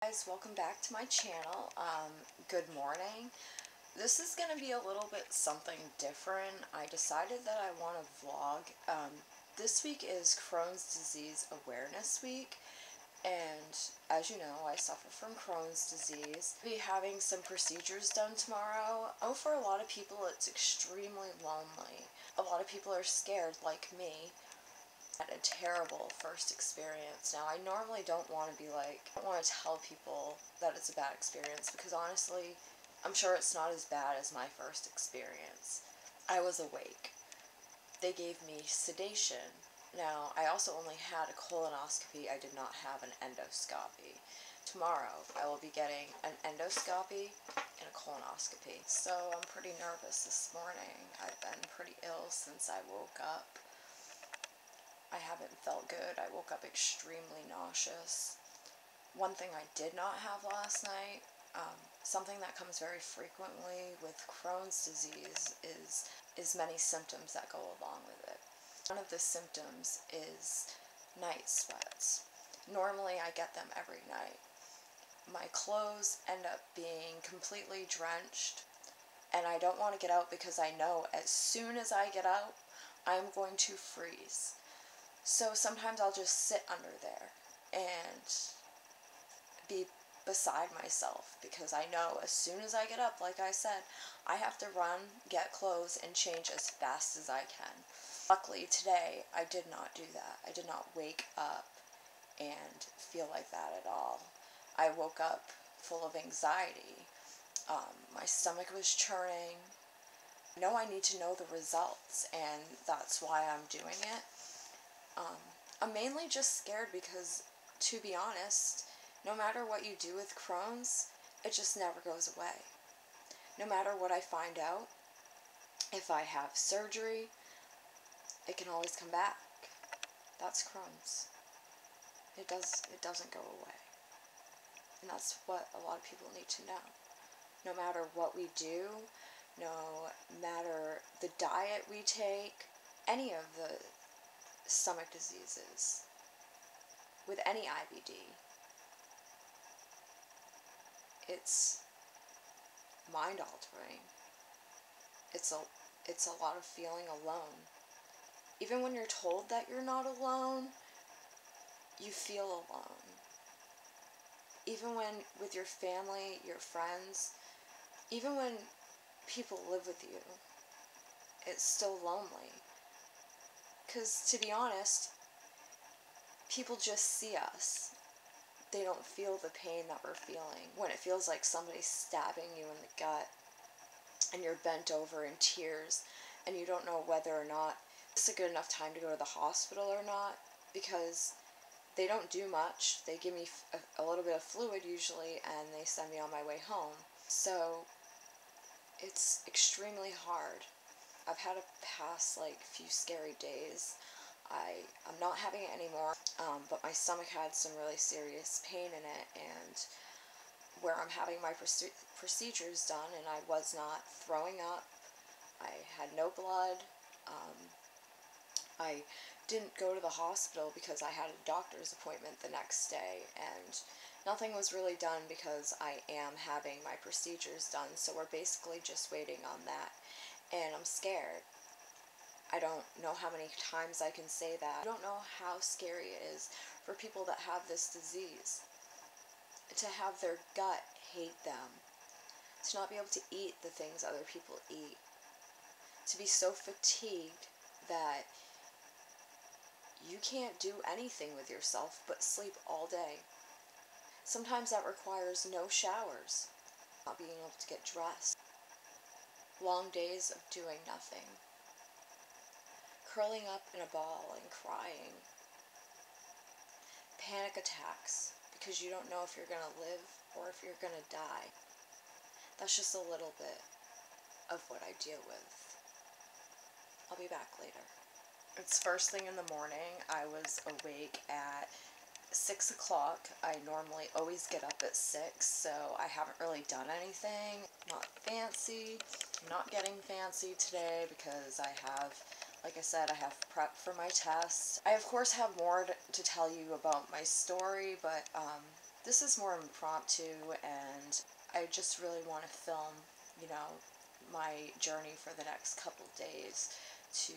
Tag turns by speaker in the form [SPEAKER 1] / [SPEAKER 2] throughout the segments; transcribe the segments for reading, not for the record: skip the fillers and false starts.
[SPEAKER 1] Guys, welcome back to my channel. Good morning. This is going to be a little bit something different. I decided that I want to vlog. This week is Crohn's Disease Awareness Week, and as you know, I suffer from Crohn's disease. I'll be having some procedures done tomorrow. Oh, for a lot of people, it's extremely lonely. A lot of people are scared, like me. Had a terrible first experience. Now, I normally don't want to I don't want to tell people that it's a bad experience because honestly, I'm sure it's not as bad as my first experience. I was awake. They gave me sedation. Now, I also only had a colonoscopy. I did not have an endoscopy. Tomorrow, I will be getting an endoscopy and a colonoscopy. So, I'm pretty nervous this morning. I've been pretty ill since I woke up. I haven't felt good. I woke up extremely nauseous. One thing I did not have last night, something that comes very frequently with Crohn's disease is many symptoms that go along with it. One of the symptoms is night sweats. Normally I get them every night. My clothes end up being completely drenched, and I don't want to get out because I know as soon as I get out, I'm going to freeze. So sometimes I'll just sit under there and be beside myself because I know as soon as I get up, like I said, I have to run, get clothes, and change as fast as I can. Luckily today, I did not do that. I did not wake up and feel like that at all. I woke up full of anxiety. My stomach was churning. I know I need to know the results, and that's why I'm doing it. I'm mainly just scared because, to be honest, no matter what you do with Crohn's, it just never goes away. No matter what I find out, if I have surgery, it can always come back. That's Crohn's. It doesn't go away. And that's what a lot of people need to know. No matter what we do, no matter the diet we take, any of the stomach diseases, with any IBD, it's mind-altering. It's a lot of feeling alone. Even when you're told that you're not alone, you feel alone. Even when with your family, your friends, even when people live with you, it's still lonely. Because, to be honest, people just see us. They don't feel the pain that we're feeling. When it feels like somebody's stabbing you in the gut, and you're bent over in tears, and you don't know whether or not it's a good enough time to go to the hospital or not, because they don't do much. They give me a little bit of fluid usually, and they send me on my way home. So, it's extremely hard. I've had a past, few scary days. I'm not having it anymore, but my stomach had some really serious pain in it, and where I'm having my procedures done, and I was not throwing up. I had no blood. I didn't go to the hospital because I had a doctor's appointment the next day, and nothing was really done because I am having my procedures done, so we're basically just waiting on that. And I'm scared. I don't know how many times I can say that. I don't know how scary it is for people that have this disease. To have their gut hate them. To not be able to eat the things other people eat. To be so fatigued that you can't do anything with yourself but sleep all day. Sometimes that requires no showers. Not being able to get dressed. Long days of doing nothing. Curling up in a ball and crying. Panic attacks because you don't know if you're going to live or if you're going to die. That's just a little bit of what I deal with. I'll be back later. It's first thing in the morning. I was awake at 6 o'clock. I normally always get up at 6, so I haven't really done anything. Not fancy. I'm not getting fancy today because I have, like I said, I have prep for my test. I of course have more to tell you about my story, but This is more impromptu, and I just really want to film, you know, my journey for the next couple days to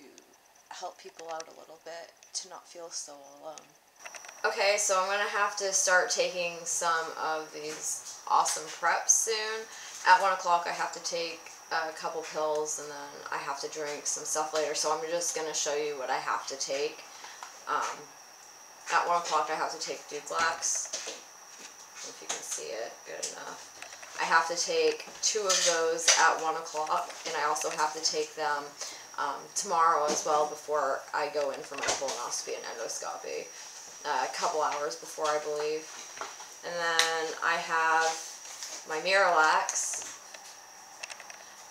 [SPEAKER 1] help people out a little bit, to not feel so alone. Okay, so I'm going to have to start taking some of these awesome preps soon. At 1 o'clock I have to take a couple pills, and then I have to drink some stuff later, so I'm just going to show you what I have to take. At 1 o'clock I have to take Vlogmas, if you can see it good enough. I have to take 2 of those at 1 o'clock, and I also have to take them tomorrow as well before I go in for my colonoscopy and endoscopy. A couple hours before, I believe. And then I have my Miralax.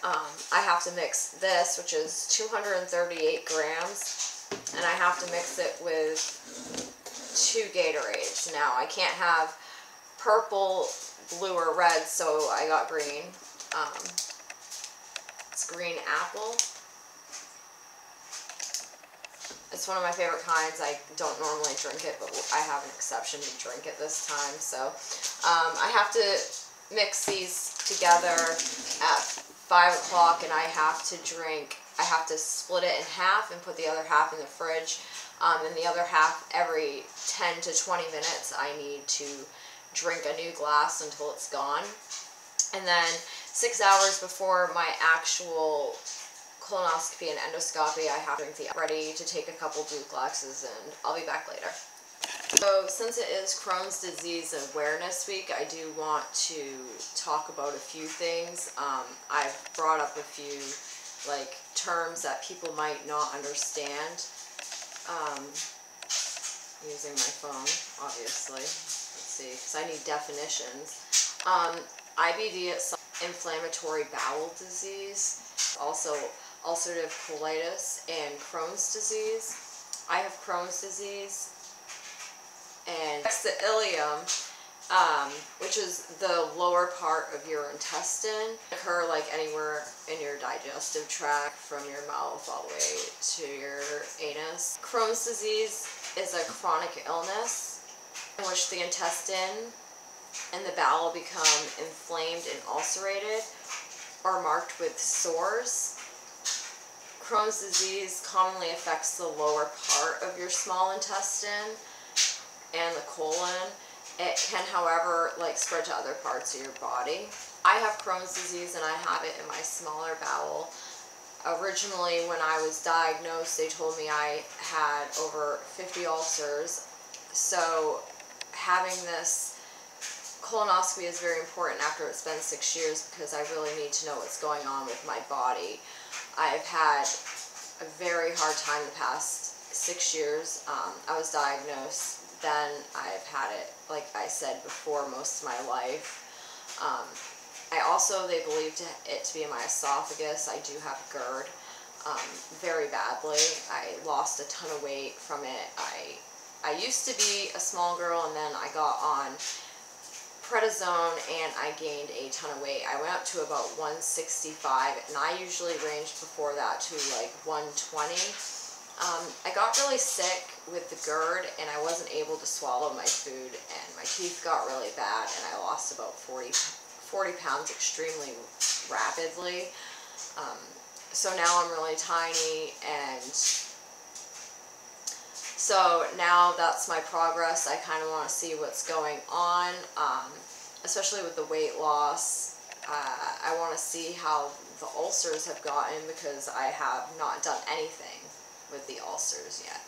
[SPEAKER 1] I have to mix this, which is 238 grams, and I have to mix it with 2 Gatorades. Now, I can't have purple, blue, or red, so I got green. It's green apple. It's one of my favorite kinds. I don't normally drink it, but I have an exception to drink it this time. So I have to mix these together at 5 o'clock, and I have to split it in half and put the other half in the fridge. And the other half, every 10 to 20 minutes, I need to drink a new glass until it's gone. And then 6 hours before my actual colonoscopy and endoscopy, I have to drink ready to take a couple Vlogmas, and I'll be back later. So since it is Crohn's disease awareness week, I do want to talk about a few things. I've brought up a few terms that people might not understand. Using my phone, obviously. Let's see, because I need definitions. IBD is inflammatory bowel disease. Also ulcerative colitis and Crohn's disease. I have Crohn's disease, and the ileum, which is the lower part of your intestine, occur anywhere in your digestive tract, from your mouth all the way to your anus. Crohn's disease is a chronic illness in which the intestine and the bowel become inflamed and ulcerated or marked with sores. Crohn's disease commonly affects the lower part of your small intestine and the colon. It can, however, spread to other parts of your body. I have Crohn's disease, and I have it in my smaller bowel. Originally, when I was diagnosed, they told me I had over 50 ulcers. So having this colonoscopy is very important after it's been 6 years, because I really need to know what's going on with my body. I've had a very hard time the past 6 years. I was diagnosed, then I've had it, like I said before, most of my life. They believed it to be in my esophagus. I do have GERD very badly. I lost a ton of weight from it. I used to be a small girl, and then I got on prednisone, and I gained a ton of weight. I went up to about 165, and I usually ranged before that to 120. I got really sick with the GERD, and I wasn't able to swallow my food, and my teeth got really bad, and I lost about 40 pounds extremely rapidly. So now I'm really tiny, and so now that's my progress. I kind of want to see what's going on, especially with the weight loss. I want to see how the ulcers have gotten, because I have not done anything with the ulcers yet.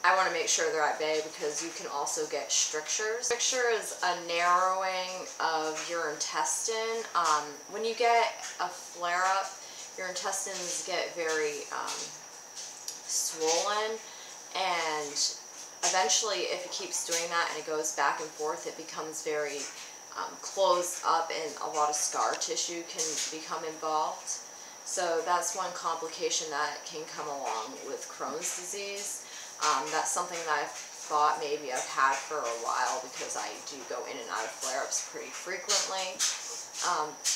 [SPEAKER 1] I want to make sure they're at bay, because you can also get strictures. Stricture is a narrowing of your intestine. When you get a flare-up, your intestines get very swollen, and eventually, if it keeps doing that and it goes back and forth, it becomes very closed up, and a lot of scar tissue can become involved. So that's one complication that can come along with Crohn's disease. That's something that I've thought maybe I've had for a while, because I do go in and out of flare-ups pretty frequently.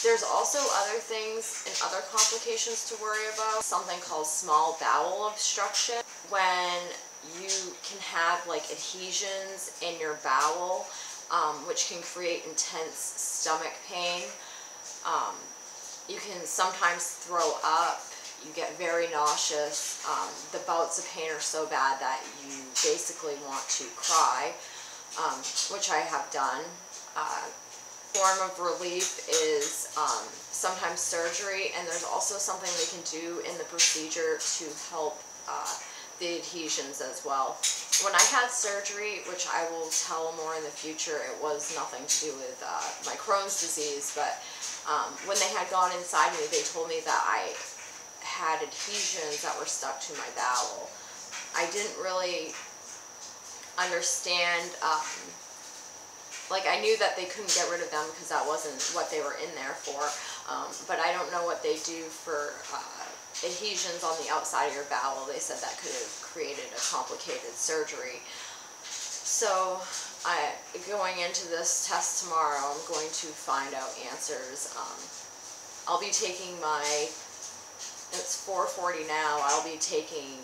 [SPEAKER 1] There's also other things and other complications to worry about. Something called small bowel obstruction, when you can have adhesions in your bowel which can create intense stomach pain. You can sometimes throw up. You get very nauseous. The bouts of pain are so bad that you basically want to cry, which I have done. Form of relief is sometimes surgery, and there's also something they can do in the procedure to help the adhesions as well. When I had surgery, which I will tell more in the future, it was nothing to do with my Crohn's disease, but when they had gone inside me, they told me that I had adhesions that were stuck to my bowel. I didn't really understand, like I knew that they couldn't get rid of them because that wasn't what they were in there for, but I don't know what they do for adhesions on the outside of your bowel. They said that could have created a complicated surgery. So going into this test tomorrow, I'm going to find out answers. I'll be taking it's 4:40 now, I'll be taking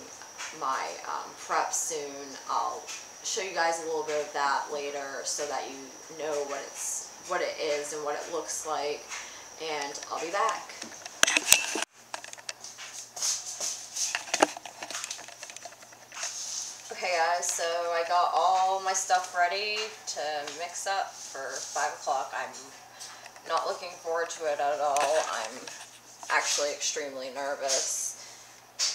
[SPEAKER 1] my prep soon. I'll show you guys a little bit of that later so that you know what it is and what it looks like, and I'll be back. Okay guys, so I got all my stuff ready to mix up for 5 o'clock. I'm not looking forward to it at all. I'm actually extremely nervous.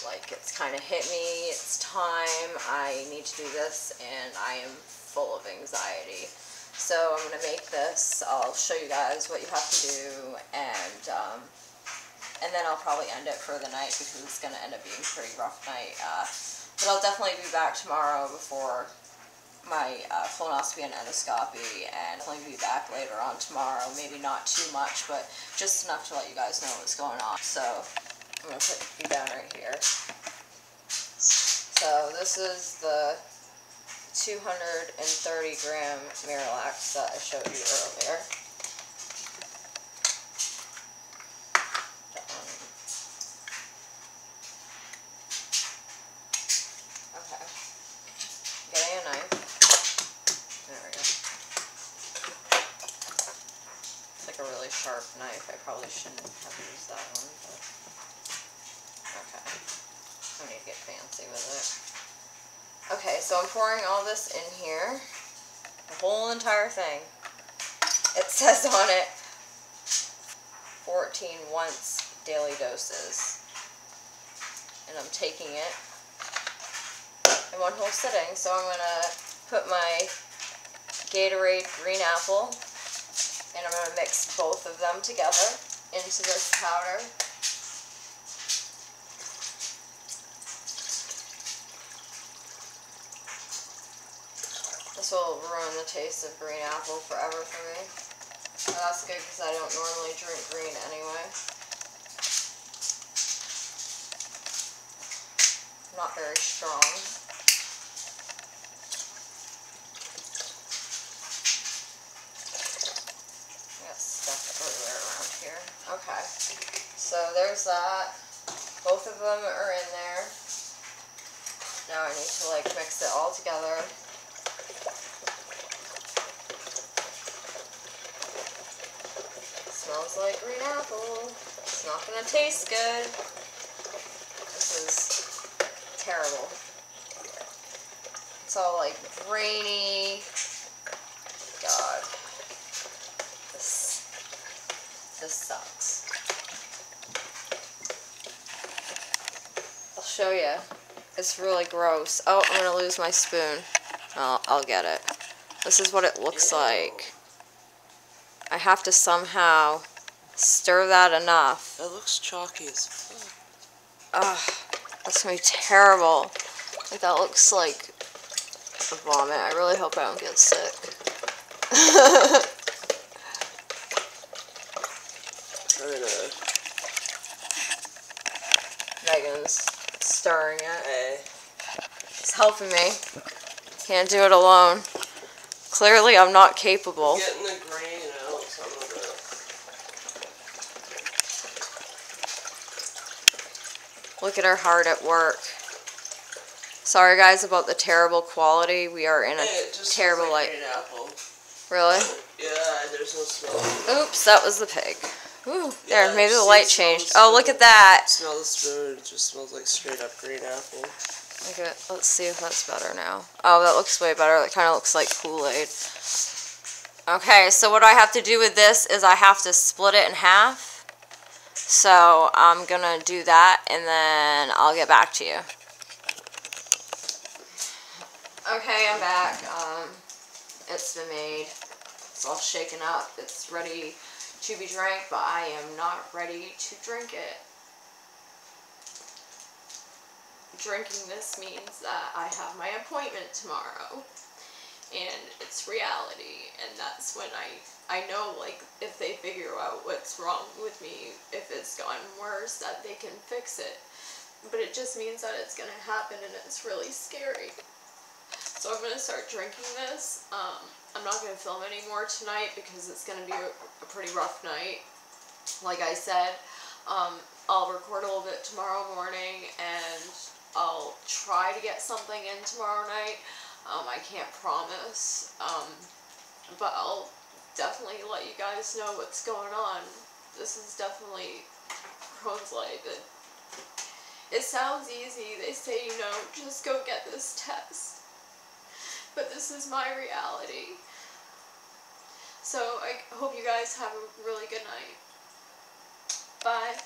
[SPEAKER 1] Like, it's kind of hit me, it's time, I need to do this, and I am full of anxiety. So I'm going to make this, I'll show you guys what you have to do, and then I'll probably end it for the night because it's going to end up being a pretty rough night. But I'll definitely be back tomorrow before my colonoscopy and endoscopy, and I'll be back later on tomorrow. Maybe not too much, but just enough to let you guys know what's going on. So I'm going to put you down right here. So this is the 230 gram Miralax that I showed you earlier. Okay. Getting a knife. There we go. It's like a really sharp knife. I probably shouldn't have used that one, but okay. I need to get fancy with it. Okay, so I'm pouring all this in here. The whole entire thing. It says on it 14 once daily doses. And I'm taking it in one whole sitting. So I'm going to put my Gatorade green apple, and I'm going to mix both of them together into this powder. This will ruin the taste of green apple forever for me. And that's good because I don't normally drink green anyway. Not very strong. I got stuff everywhere around here. Okay, so there's that. Both of them are in there. Now I need to like mix it all together. Smells like green apple. It's not gonna taste good. This is terrible. It's all like grainy. God. This sucks. I'll show you. It's really gross. Oh, I'm gonna lose my spoon. I'll get it. This is what it looks like. I have to somehow stir that enough.
[SPEAKER 2] It looks chalky as fuck.
[SPEAKER 1] Ugh, that's gonna be terrible. Like, that looks like a vomit. I really hope I don't get sick. Megan's stirring it.
[SPEAKER 2] Hey.
[SPEAKER 1] She's helping me. Can't do it alone. Clearly, I'm not capable.
[SPEAKER 2] Getting the grain out some of it.
[SPEAKER 1] Look at her hard at work. Sorry guys about the terrible quality. We are in a terrible light.
[SPEAKER 2] Green apple. Really?
[SPEAKER 3] Yeah, there's no smell.
[SPEAKER 1] Oops, that was the pig. Ooh, there,
[SPEAKER 3] Yeah,
[SPEAKER 1] maybe the
[SPEAKER 3] see,
[SPEAKER 1] light
[SPEAKER 3] it smells
[SPEAKER 1] changed. Oh, look
[SPEAKER 3] good.
[SPEAKER 1] at that.
[SPEAKER 3] Smell the spoon. It just smells like straight up green apple.
[SPEAKER 1] Okay, let's see if that's better now. Oh, that looks way better. That kind of looks like Kool-Aid. Okay, so what I have to do with this is I have to split it in half. So I'm gonna do that and then I'll get back to you. Okay, I'm back. It's been made. It's all shaken up. It's ready to be drank, but I am not ready to drink it. Drinking this means that I have my appointment tomorrow. And it's reality, and that's when I know, like, if they figure out what's wrong with me, if it's gotten worse, that they can fix it. But it just means that it's gonna happen, and it's really scary. So I'm gonna start drinking this. I'm not gonna film anymore tonight because it's gonna be a pretty rough night. Like I said, I'll record a little bit tomorrow morning, and I'll try to get something in tomorrow night. I can't promise, but I'll definitely let you guys know what's going on. This is definitely Crohn's life. It sounds easy. They say, you know, just go get this test. But this is my reality. So I hope you guys have a really good night. Bye.